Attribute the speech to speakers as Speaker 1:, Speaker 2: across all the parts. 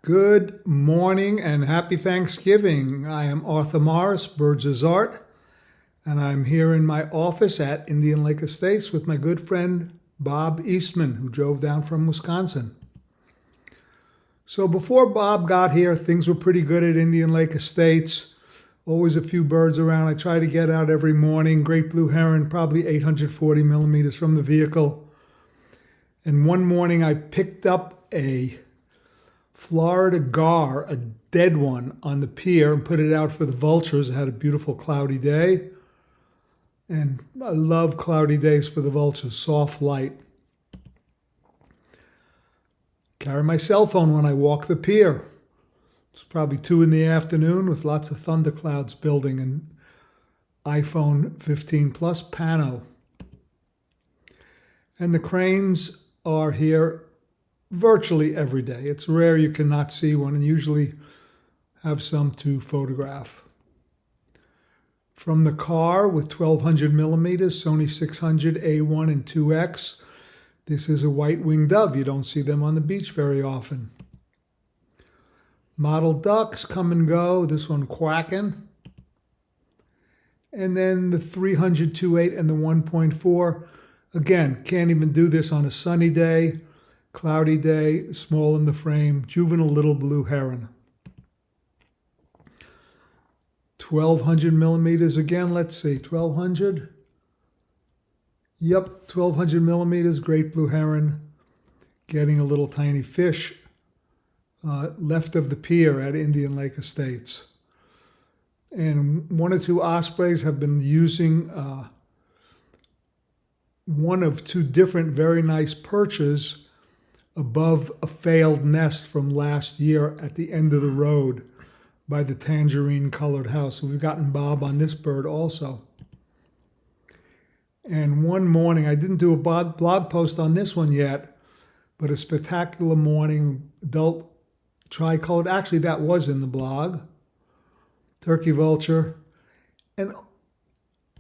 Speaker 1: Good morning and happy Thanksgiving. I am Arthur Morris, Birds is Art, and I'm here in my office at Indian Lake Estates with my good friend Bob Eastman, who drove down from Wisconsin. So before Bob got here, things were pretty good at Indian Lake Estates. Always a few birds around. I try to get out every morning. Great blue heron, probably 840 millimeters from the vehicle. And one morning I picked up a Florida gar, a dead one, on the pier and put it out for the vultures. I had a beautiful cloudy day. And I love cloudy days for the vultures, soft light. Carry my cell phone when I walk the pier. It's probably 2 in the afternoon with lots of thunderclouds building and iPhone 15 Plus pano. And the cranes are here virtually every day. It's rare you cannot see one, and usually have some to photograph. From the car with 1200 millimeters, Sony 600 A1 and 2X. This is a white-winged dove. You don't see them on the beach very often. Mottled ducks come and go. This one quacking. And then the 300 2.8 and the 1.4. Again, can't even do this on a sunny day. Cloudy day, small in the frame, juvenile little blue heron. 1200 millimeters again, let's see, 1200. Yep, 1200 millimeters, great blue heron. Getting a little tiny fish left of the pier at Indian Lake Estates. And 1 or 2 ospreys have been using one of 2 different very nice perches above a failed nest from last year at the end of the road by the tangerine colored house. So we've gotten Bob on this bird also. And one morning, I didn't do a blog post on this one yet, but a spectacular morning, adult tricolored, actually that was in the blog, turkey vulture. And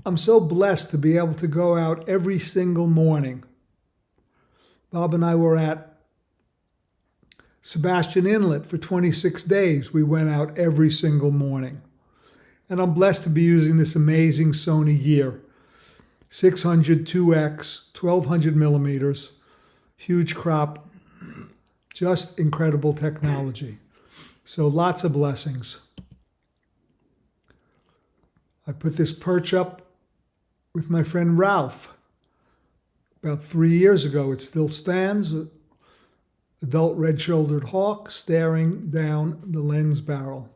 Speaker 1: I'm so blessed to be able to go out every single morning. Bob and I were at Sebastian Inlet for 26 days. We went out every single morning. And I'm blessed to be using this amazing Sony gear. 600 2X, 1200 millimeters, huge crop, just incredible technology. So lots of blessings. I put this perch up with my friend Ralph about 3 years ago. It still stands. Adult red-shouldered hawk staring down the lens barrel.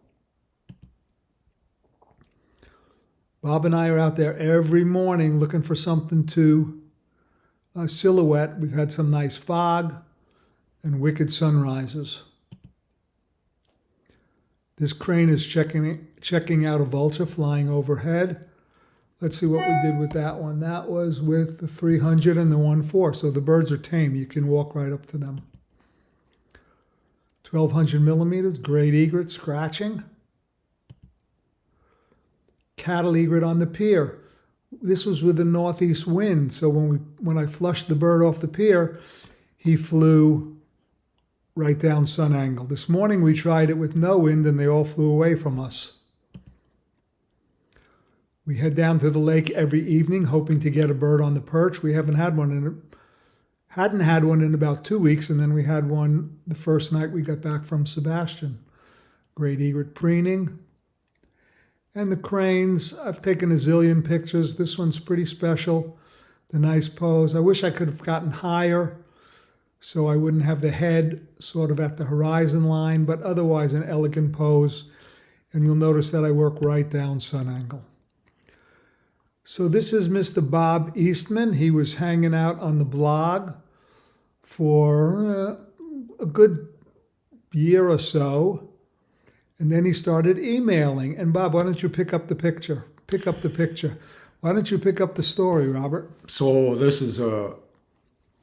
Speaker 1: Bob and I are out there every morning looking for something to silhouette. We've had some nice fog and wicked sunrises. This crane is checking out a vulture flying overhead. Let's see what we did with that one. That was with the 300 and the 1.4. So the birds are tame. You can walk right up to them. 1200 millimeters, great egret scratching. Cattle egret on the pier. This was with a northeast wind, so when I flushed the bird off the pier, he flew right down sun angle. This morning we tried it with no wind and they all flew away from us. We head down to the lake every evening hoping to get a bird on the perch. We hadn't had one in about 2 weeks, and then we had one the first night we got back from Sebastian. Great egret preening. And the cranes, I've taken a zillion pictures. This one's pretty special. The nice pose. I wish I could have gotten higher so I wouldn't have the head sort of at the horizon line, but otherwise an elegant pose. And you'll notice that I work right down sun angle. So this is Mr. Bob Eastman. He was hanging out on the blog for a good year or so. And then he started emailing. And Bob, why don't you pick up the picture? Pick up the picture. Why don't you pick up the story, Robert?
Speaker 2: So this is a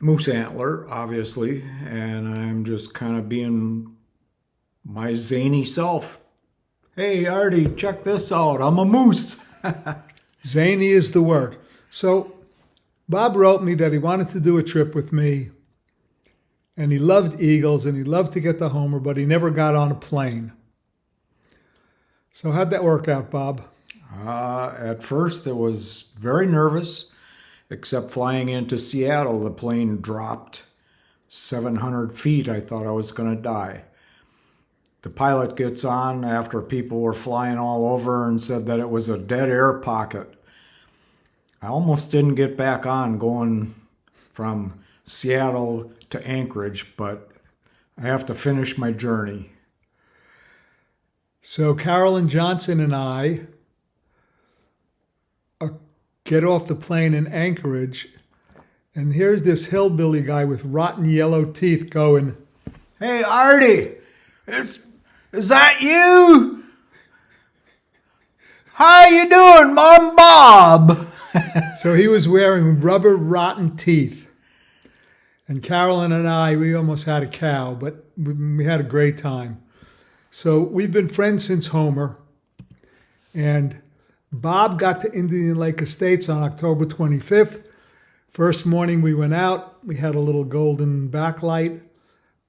Speaker 2: moose antler, obviously, and I'm just kind of being my zany self. Hey, Artie, check this out. I'm a moose.
Speaker 1: Zany is the word. So Bob wrote me that he wanted to do a trip with me And he loved eagles and he loved to get to Homer, but he never got on a plane. So how'd that work out, Bob?
Speaker 2: At first, it was very nervous, except flying into Seattle, the plane dropped 700 feet. I thought I was going to die. The pilot gets on after people were flying all over and said that it was a dead air pocket. I almost didn't get back on going from Seattle to Anchorage, but I have to finish my journey.
Speaker 1: So Carolyn Johnson and I get off the plane in Anchorage, and here's this hillbilly guy with rotten yellow teeth going,
Speaker 2: "Hey, Artie, is that you? How you doing, Mom Bob?"
Speaker 1: So he was wearing rubber rotten teeth. And Carolyn and I, we almost had a cow, but we had a great time. So we've been friends since Homer. And Bob got to Indian Lake Estates on October 25th. First morning we went out. We had a little golden backlight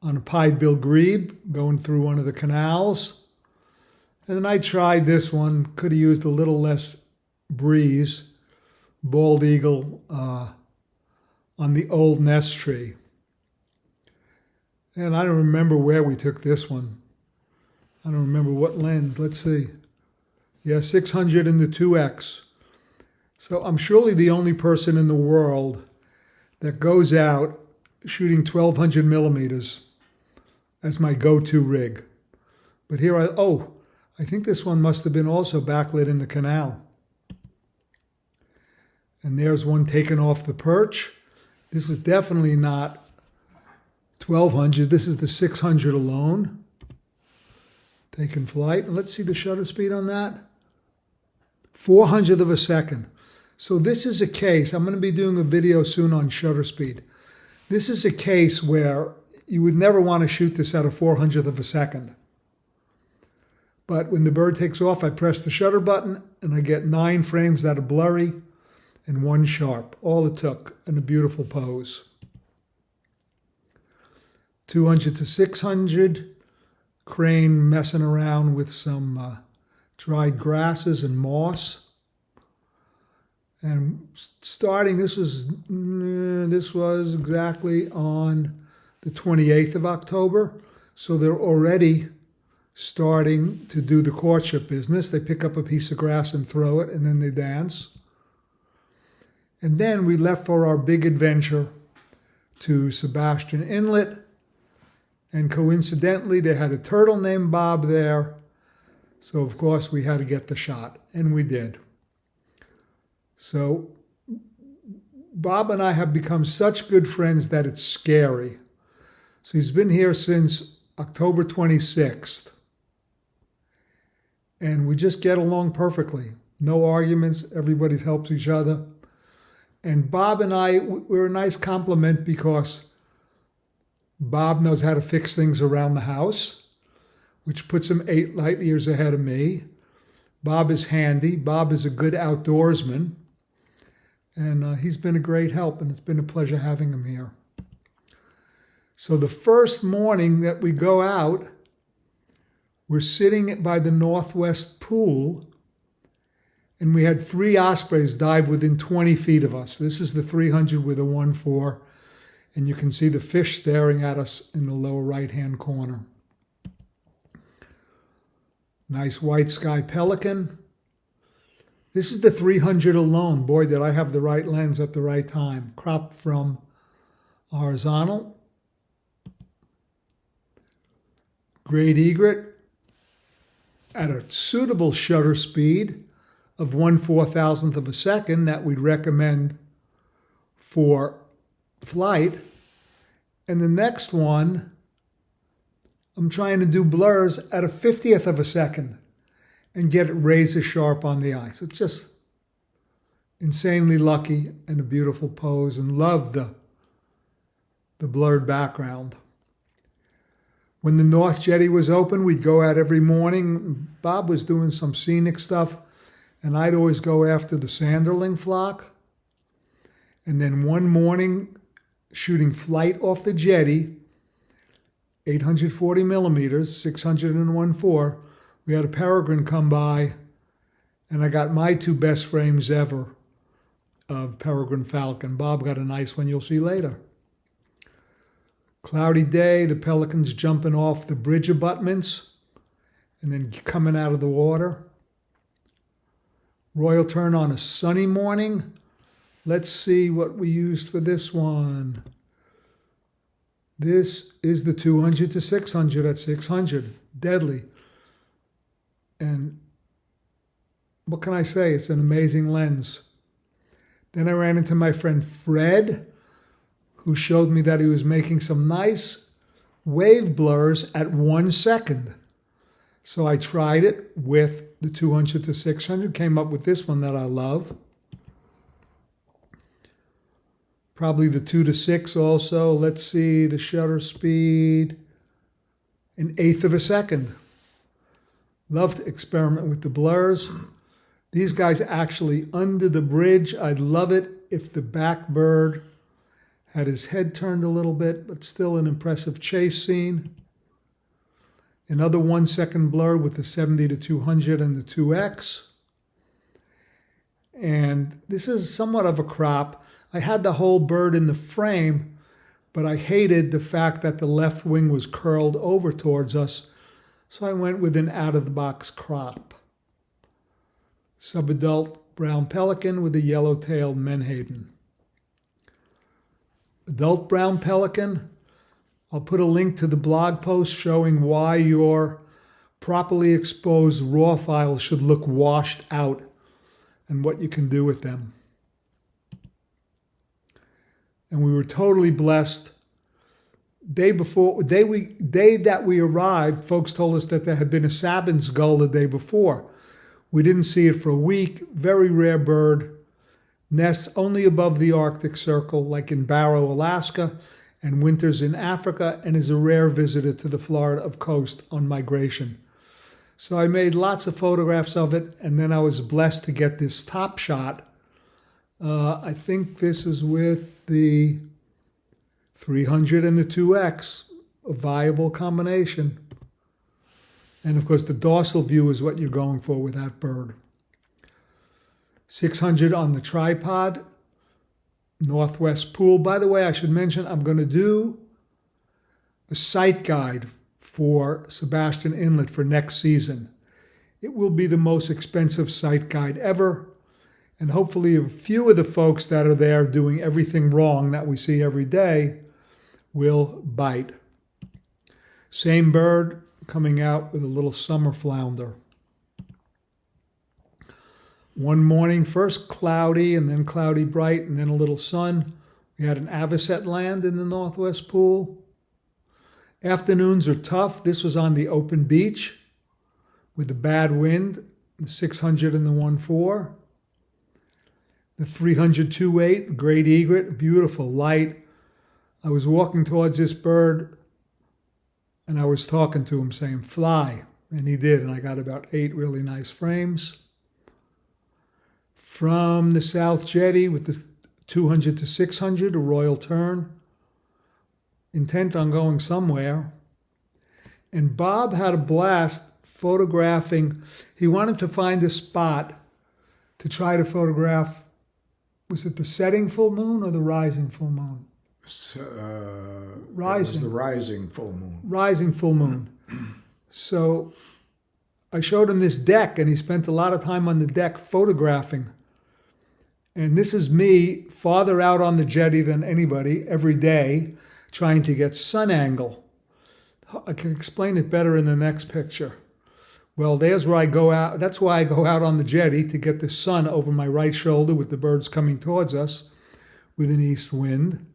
Speaker 1: on a pied-bill grebe going through one of the canals. And then I tried this one. Could have used a little less breeze. Bald eagle on the old nest tree. And I don't remember where we took this one. I don't remember what lens. Let's see. Yeah, 600 in the 2X. So I'm surely the only person in the world that goes out shooting 1200 millimeters as my go-to rig. But here I think this one must have been also backlit in the canal. And there's one taken off the perch. This is definitely not 1200. This is the 600 alone. Taking flight. And let's see the shutter speed on that. 400th of a second. So this is a case. I'm going to be doing a video soon on shutter speed. This is a case where you would never want to shoot this at a 400th of a second. But when the bird takes off, I press the shutter button and I get 9 frames that are blurry and 1 sharp. All it took in a beautiful pose. 200 to 600. Crane messing around with some dried grasses and moss. And starting, this was exactly on the 28th of October. So they're already starting to do the courtship business. They pick up a piece of grass and throw it, and then they dance. And then we left for our big adventure to Sebastian Inlet. And coincidentally, they had a turtle named Bob there. So, of course, we had to get the shot. And we did. So, Bob and I have become such good friends that it's scary. So he's been here since October 26th. And we just get along perfectly. No arguments. Everybody helps each other. And Bob and I, we're a nice compliment because Bob knows how to fix things around the house, which puts him 8 light years ahead of me. Bob is handy. Bob is a good outdoorsman. And he's been a great help, and it's been a pleasure having him here. So the first morning that we go out, we're sitting by the northwest pool, and we had 3 ospreys dive within 20 feet of us. This is the 300 with a 1.4, and you can see the fish staring at us in the lower right-hand corner. Nice white sky pelican. This is the 300 alone. Boy, did I have the right lens at the right time. Cropped from horizontal. Great egret at a suitable shutter speed of 1/4000th of a second that we'd recommend for flight. And the next one, I'm trying to do blurs at a 50th of a second and get it razor sharp on the eye. So it's just insanely lucky and a beautiful pose, and love the blurred background. When the North Jetty was open, we'd go out every morning. Bob was doing some scenic stuff, and I'd always go after the sanderling flock. And then one morning, shooting flight off the jetty, 840 millimeters, 601.4. We had a peregrine come by, and I got my two best frames ever of peregrine falcon. Bob got a nice one you'll see later. Cloudy day, the pelicans jumping off the bridge abutments and then coming out of the water. Royal tern on a sunny morning. Let's see what we used for this one. This is the 200 to 600 at 600. Deadly. And what can I say? It's an amazing lens. Then I ran into my friend Fred, who showed me that he was making some nice wave blurs at 1 second. So I tried it with the 200 to 600, came up with this one that I love. Probably the 2 to 6 also. Let's see, the shutter speed, 1/8 of a second. Love to experiment with the blurs. These guys actually under the bridge. I'd love it if the back bird had his head turned a little bit, but still an impressive chase scene. Another 1 second blur with the 70 to 200 and the 2X. And this is somewhat of a crop. I had the whole bird in the frame, but I hated the fact that the left wing was curled over towards us, so I went with an out-of-the-box crop. Subadult brown pelican with a yellow-tailed menhaden. Adult brown pelican, I'll put a link to the blog post showing why your properly exposed raw files should look washed out and what you can do with them. And we were totally blessed. Day that we arrived, folks told us that there had been a Sabin's gull the day before. We didn't see it for a week. Very rare bird. Nests only above the Arctic Circle, like in Barrow, Alaska, and winters in Africa, and is a rare visitor to the Florida coast on migration. So I made lots of photographs of it, and then I was blessed to get this top shot. I think this is with the 300 and the 2X, a viable combination. And of course, the dorsal view is what you're going for with that bird. 600 on the tripod, Northwest Pool. By the way, I should mention I'm going to do a site guide for Sebastian Inlet for next season. It will be the most expensive site guide ever. And hopefully a few of the folks that are there doing everything wrong that we see every day will bite. Same bird coming out with a little summer flounder. One morning, first cloudy and then cloudy bright and then a little sun. We had an avocet land in the Northwest Pool. Afternoons are tough. This was on the open beach with the bad wind, the 600 and the 1.4. The 300 2.8, great egret, beautiful light. I was walking towards this bird and I was talking to him saying, fly. And he did, and I got about 8 really nice frames. From the South Jetty with the 200 to 600, a royal tern, intent on going somewhere. And Bob had a blast photographing. He wanted to find a spot to try to photograph. Was it the setting full moon or the rising full moon?
Speaker 2: Rising. It was the rising full moon.
Speaker 1: Rising full moon. So I showed him this deck, and he spent a lot of time on the deck photographing. And this is me farther out on the jetty than anybody every day trying to get sun angle. I can explain it better in the next picture. Well, there's where I go out. That's why I go out on the jetty, to get the sun over my right shoulder with the birds coming towards us with an east wind.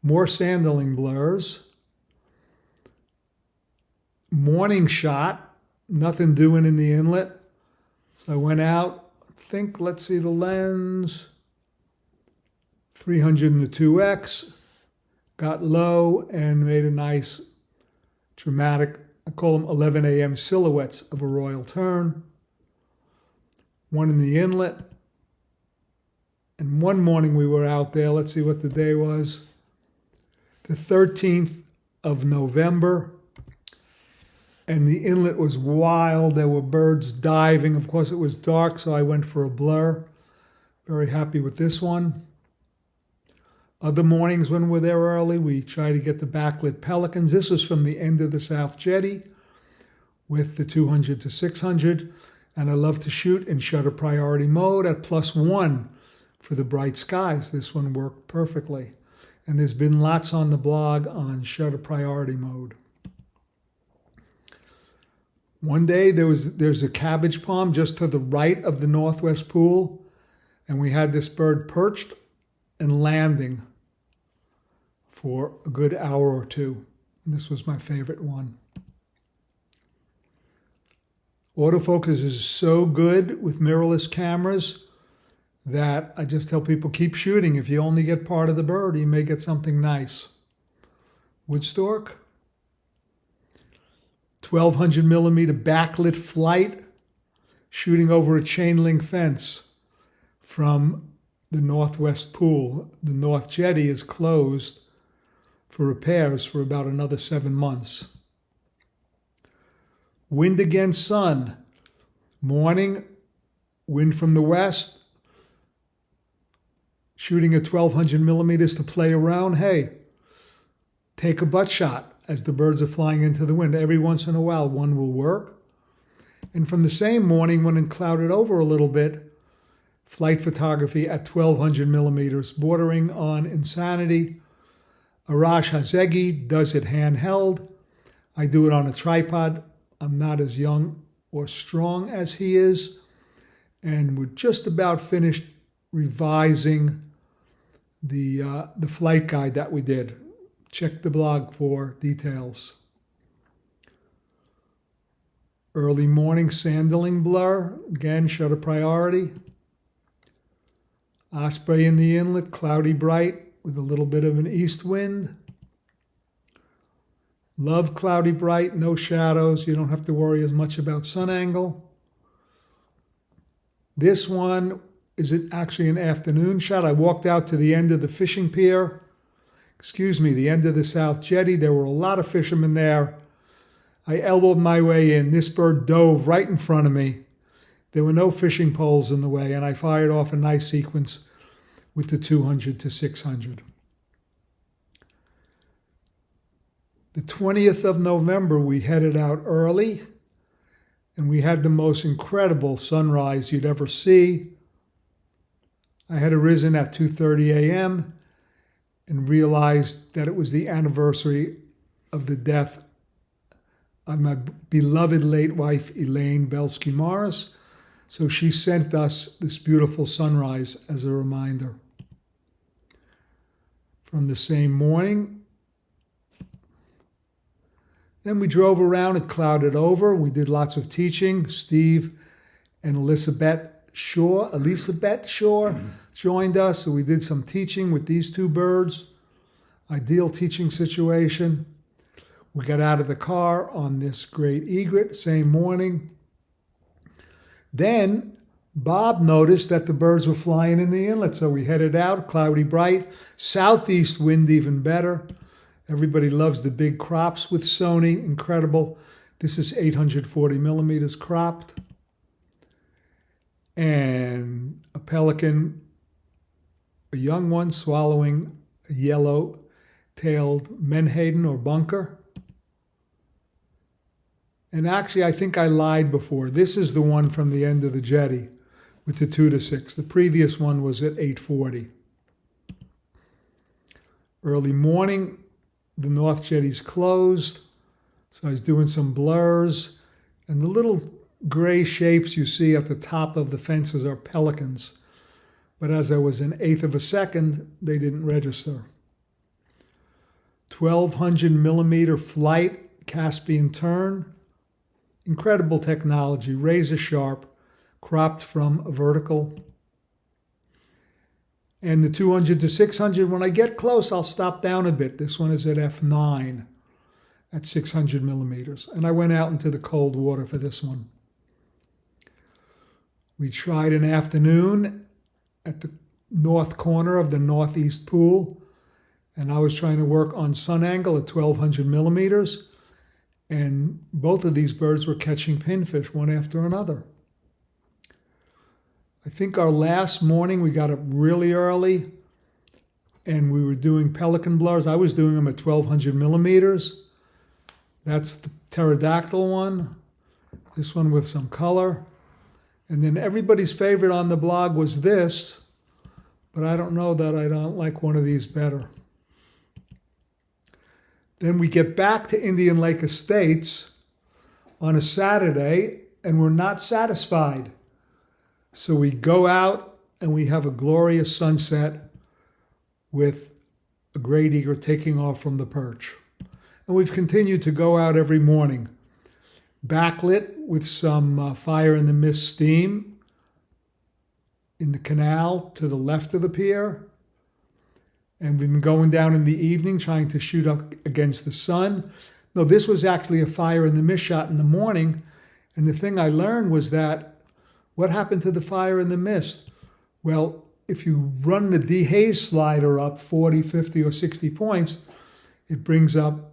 Speaker 1: More sandalling blurs. Morning shot, nothing doing in the inlet. So I went out, let's see the lens, 300 and the 2X, got low and made a nice dramatic, I call them 11 a.m. silhouettes of a royal tern. One in the inlet. And one morning we were out there, let's see what the day was, the 13th of November. And the inlet was wild. There were birds diving. Of course, it was dark, so I went for a blur. Very happy with this one. Other mornings when we're there early, we try to get the backlit pelicans. This was from the end of the South Jetty with the 200 to 600. And I love to shoot in shutter priority mode at +1 for the bright skies. This one worked perfectly. And there's been lots on the blog on shutter priority mode. One day there's a cabbage palm just to the right of the northwest pool, and we had this bird perched and landing for a good hour or two. And this was my favorite one. Autofocus is so good with mirrorless cameras that I just tell people keep shooting. If you only get part of the bird, you may get something nice. Wood stork. 1200 millimeter backlit flight, shooting over a chain link fence from the northwest pool. The North Jetty is closed for repairs for about another 7 months. Wind against sun. Morning, wind from the west, shooting at 1200 millimeters to play around. Hey, take a butt shot as the birds are flying into the wind. Every once in a while, one will work. And from the same morning, when it clouded over a little bit, flight photography at 1200 millimeters, bordering on insanity. Arash Hazegi does it handheld. I do it on a tripod. I'm not as young or strong as he is. And we're just about finished revising the flight guide that we did. Check the blog for details. Early morning sandling blur, again, shutter priority. Osprey in the inlet, cloudy bright with a little bit of an east wind. Love cloudy bright, no shadows. You don't have to worry as much about sun angle. This one is actually an afternoon shot. I walked out to the end of the fishing pier. The end of the South Jetty. There were a lot of fishermen there. I elbowed my way in. This bird dove right in front of me. There were no fishing poles in the way, and I fired off a nice sequence with the 200 to 600. The 20th of November, we headed out early, and we had the most incredible sunrise you'd ever see. I had arisen at 2:30 a.m., and realized that it was the anniversary of the death of my beloved late wife, Elaine Belsky Morris. So she sent us this beautiful sunrise as a reminder. From the same morning, then we drove around, it clouded over. We did lots of teaching. Steve and Elizabeth Shaw joined us, so we did some teaching with these two birds. Ideal teaching situation. We got out of the car on this great egret, same morning. Then Bob noticed that the birds were flying in the inlet, so we headed out, cloudy bright, southeast wind even better. Everybody loves the big crops with Sony, incredible. This is 840 millimeters cropped. And a pelican, a young one, swallowing a yellow-tailed menhaden or bunker. And actually, I think I lied before. This is the one from the end of the jetty with the 2 to 6. The previous one was at 840. Early morning, the North Jetty's closed, so I was doing some blurs, and the little gray shapes you see at the top of the fences are pelicans. But as I was an eighth of a second, they didn't register. 1200 millimeter flight, Caspian tern. Incredible technology, razor sharp, cropped from a vertical. And the 200 to 600, when I get close, I'll stop down a bit. This one is at f9 at 600 millimeters. And I went out into the cold water for this one. We tried an afternoon at the north corner of the northeast pool, and I was trying to work on sun angle at 1200 millimeters, and both of these birds were catching pinfish one after another. I think our last morning we got up really early and we were doing pelican blurs. I was doing them at 1200 millimeters. That's the pterodactyl one. This one with some color. And then everybody's favorite on the blog was this, but I don't know that I don't like one of these better. Then we get back to Indian Lake Estates on a Saturday and we're not satisfied. So we go out and we have a glorious sunset with a great eagle taking off from the perch. And we've continued to go out every morning, backlit with some fire in the mist steam in the canal to the left of the pier. And we've been going down in the evening trying to shoot up against the sun. No, this was actually a fire in the mist shot in the morning. And the thing I learned was that what happened to the fire in the mist? Well, if you run the dehaze slider up 40, 50, or 60 points, it brings up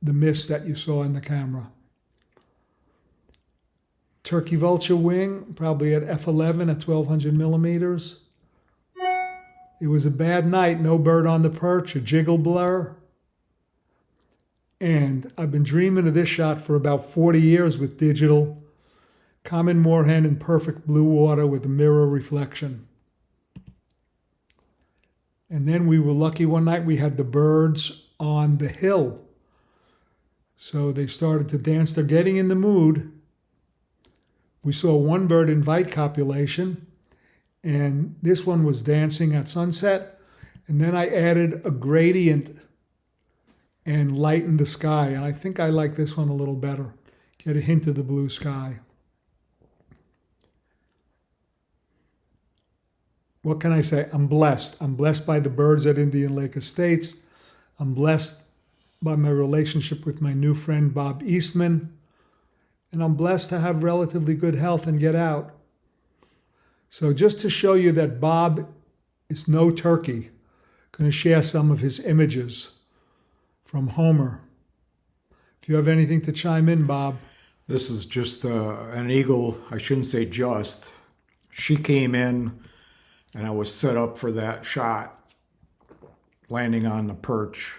Speaker 1: the mist that you saw in the camera. Turkey vulture wing, probably at f11 at 1200 millimeters. It was a bad night, no bird on the perch, a jiggle blur. And I've been dreaming of this shot for about 40 years with digital. Common moorhen in perfect blue water with a mirror reflection. And then we were lucky one night we had the birds on the hill. So they started to dance. They're getting in the mood. We saw one bird invite copulation, and this one was dancing at sunset. And then I added a gradient and lightened the sky. And I think I like this one a little better. Get a hint of the blue sky. What can I say? I'm blessed. I'm blessed by the birds at Indian Lake Estates. I'm blessed by my relationship with my new friend, Bob Eastman. And I'm blessed to have relatively good health and get out. So just to show you that Bob is no turkey, I'm going to share some of his images from Homer. If you have anything to chime in, Bob.
Speaker 2: This is just an eagle. I shouldn't say just. She came in and I was set up for that shot, landing on the perch.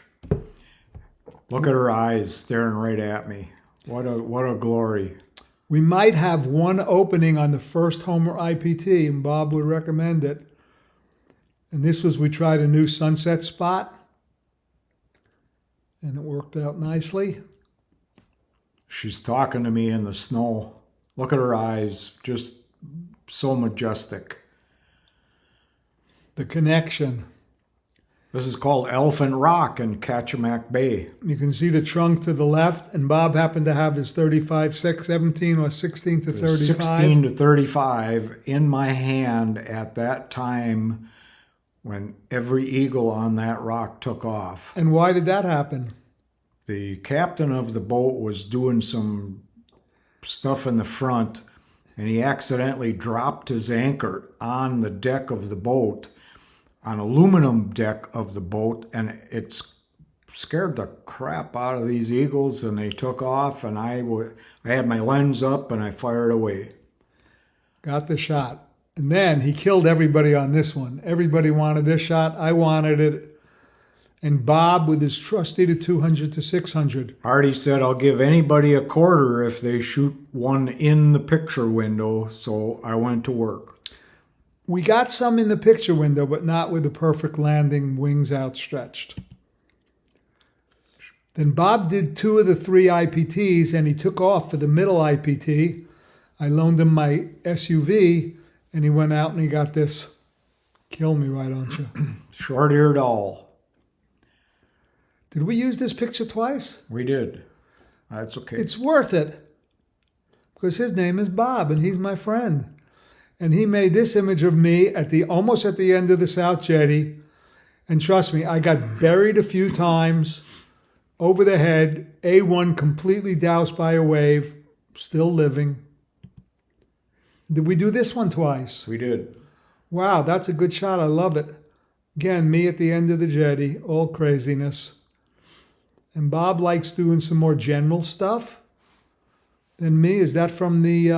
Speaker 2: Look at her eyes staring right at me. What a glory.
Speaker 1: We might have one opening on the first Homer IPT, and Bob would recommend it. And this was, we tried a new sunset spot, and it worked out nicely.
Speaker 2: She's talking to me in the snow. Look at her eyes, just so majestic.
Speaker 1: The connection.
Speaker 2: This is called Elephant Rock in Kachemak Bay.
Speaker 1: You can see the trunk to the left, and Bob happened to have his 35, 17 or 16 to 35.
Speaker 2: 16 to 35 in my hand at that time when every eagle on that rock took off.
Speaker 1: And why did that happen?
Speaker 2: The captain of the boat was doing some stuff in the front, and he accidentally dropped his anchor on the deck of the boat, on aluminum deck of the boat, and it scared the crap out of these eagles, and they took off, and I had my lens up and I fired away.
Speaker 1: Got the shot. And then he killed everybody on this one. Everybody wanted this shot. I wanted it. And Bob, with his trusty to 200 to 600.
Speaker 2: Artie said, I'll give anybody a quarter if they shoot one in the picture window, so I went to work.
Speaker 1: We got some in the picture window, but not with the perfect landing, wings outstretched. Then Bob did 2 of the 3 IPTs, and he took off for the middle IPT. I loaned him my SUV, and he went out and he got this. Kill me, why don't you?
Speaker 2: Short-eared owl.
Speaker 1: Did we use this picture twice?
Speaker 2: We did. That's okay.
Speaker 1: It's worth it, because his name is Bob, and he's my friend. And he made this image of me almost at the end of the South Jetty. And trust me, I got buried a few times over the head, A1 completely doused by a wave, still living. Did we do this one twice?
Speaker 2: We did.
Speaker 1: Wow, that's a good shot. I love it. Again, me at the end of the jetty, all craziness. And Bob likes doing some more general stuff than me. Is that from the...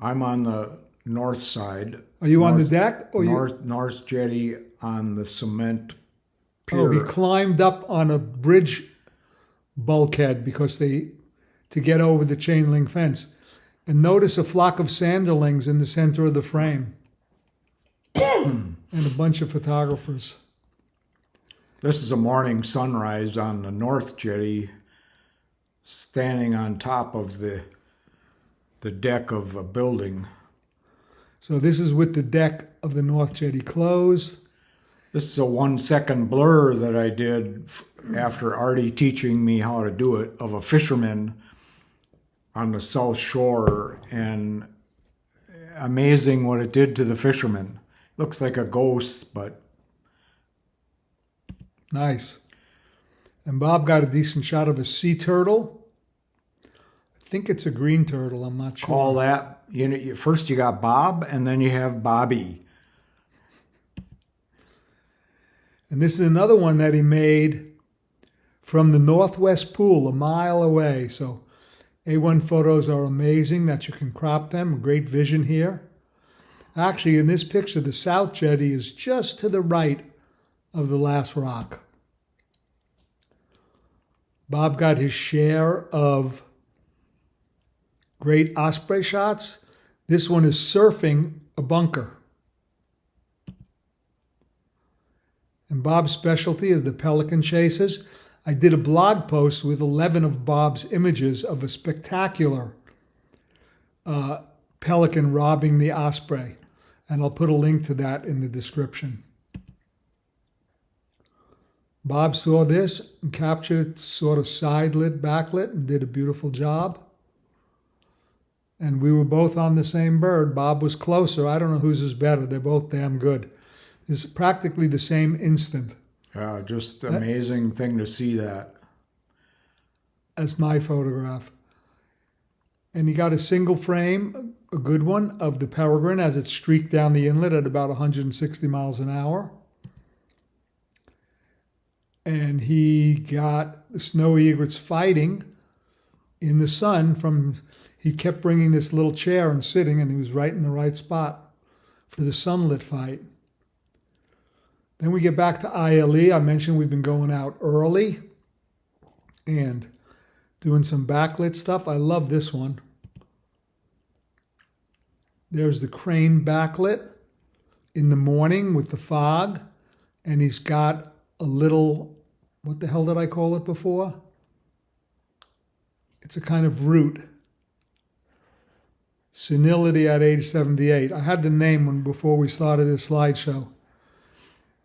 Speaker 2: I'm on the north side.
Speaker 1: Are you on the deck? Or
Speaker 2: North jetty on the cement
Speaker 1: Oh,
Speaker 2: pier.
Speaker 1: he climbed up on a bridge bulkhead to get over the chain link fence. And notice a flock of sanderlings in the center of the frame. And a bunch of photographers.
Speaker 2: This is a morning sunrise on the north jetty, standing on top of the deck of a building.
Speaker 1: So this is with the deck of the north jetty closed.
Speaker 2: This is a 1 second blur that I did after Artie teaching me how to do it, of a fisherman on the south shore, and amazing what it did to the fisherman. Looks like a ghost, but
Speaker 1: Nice. And Bob got a decent shot of a sea turtle. I think it's a green turtle, I'm not sure.
Speaker 2: call that, first you got Bob and then you have Bobby.
Speaker 1: And this is another one that he made from the northwest pool, a mile away. So A1 photos are amazing that you can crop them. Great vision here. Actually, in this picture, the south jetty is just to the right of the last rock. Bob got his share of great osprey shots. This one is surfing a bunker. And Bob's specialty is the pelican chases. I did a blog post with 11 of Bob's images of a spectacular pelican robbing the osprey. And I'll put a link to that in the description. Bob saw this and captured it sort of side-lit, backlit, and did a beautiful job. And we were both on the same bird. Bob was closer. I don't know whose is better. They're both damn good. It's practically the same instant.
Speaker 2: Just amazing thing to see that.
Speaker 1: As my photograph. And he got a single frame, a good one, of the peregrine as it streaked down the inlet at about 160 miles an hour. And he got the snow egrets fighting in the sun he kept bringing this little chair and sitting, and he was right in the right spot for the sunlit fight. Then we get back to ILE. I mentioned we've been going out early and doing some backlit stuff. I love this one. There's the crane backlit in the morning with the fog, and he's got a little, what the hell did I call it before? It's a kind of root. Senility at age 78. I had the name before we started this slideshow.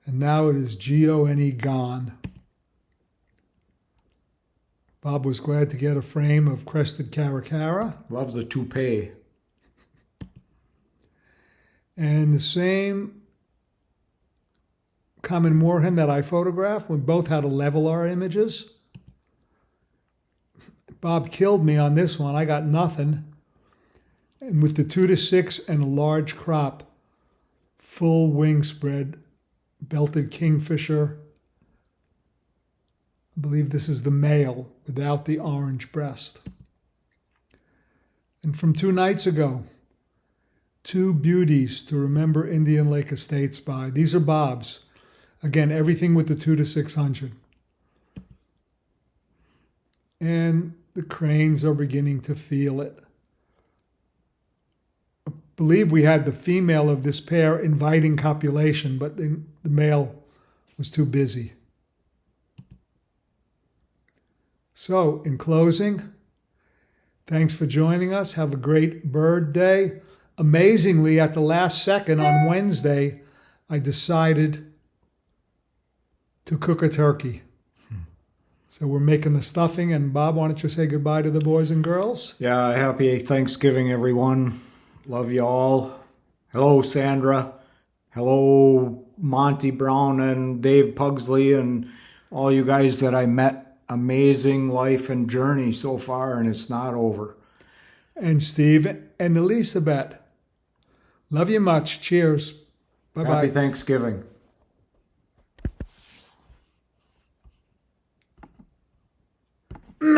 Speaker 1: And now it is G-O-N-E, gone. Bob was glad to get a frame of crested caracara.
Speaker 2: Love the toupee.
Speaker 1: And the same common moorhen that I photographed, we both had to level our images. Bob killed me on this one. I got nothing. And with the 2:6 and a large crop, full wing spread, belted kingfisher. I believe this is the male without the orange breast. And from 2 nights ago, 2 beauties to remember Indian Lake Estates by. These are Bob's. Again, everything with the 2-600. And the cranes are beginning to feel it. I believe we had the female of this pair inviting copulation, but the male was too busy. So, in closing, thanks for joining us. Have a great bird day. Amazingly, at the last second on Wednesday, I decided to cook a turkey. So we're making the stuffing. And Bob, why don't you say goodbye to the boys and girls?
Speaker 2: Yeah, happy Thanksgiving, everyone. Love you all. Hello, Sandra. Hello, Monty Brown and Dave Pugsley and all you guys that I met. Amazing life and journey so far, and it's not over.
Speaker 1: And Steve and Elizabeth. Love you much. Cheers. Bye-bye.
Speaker 2: Happy Thanksgiving.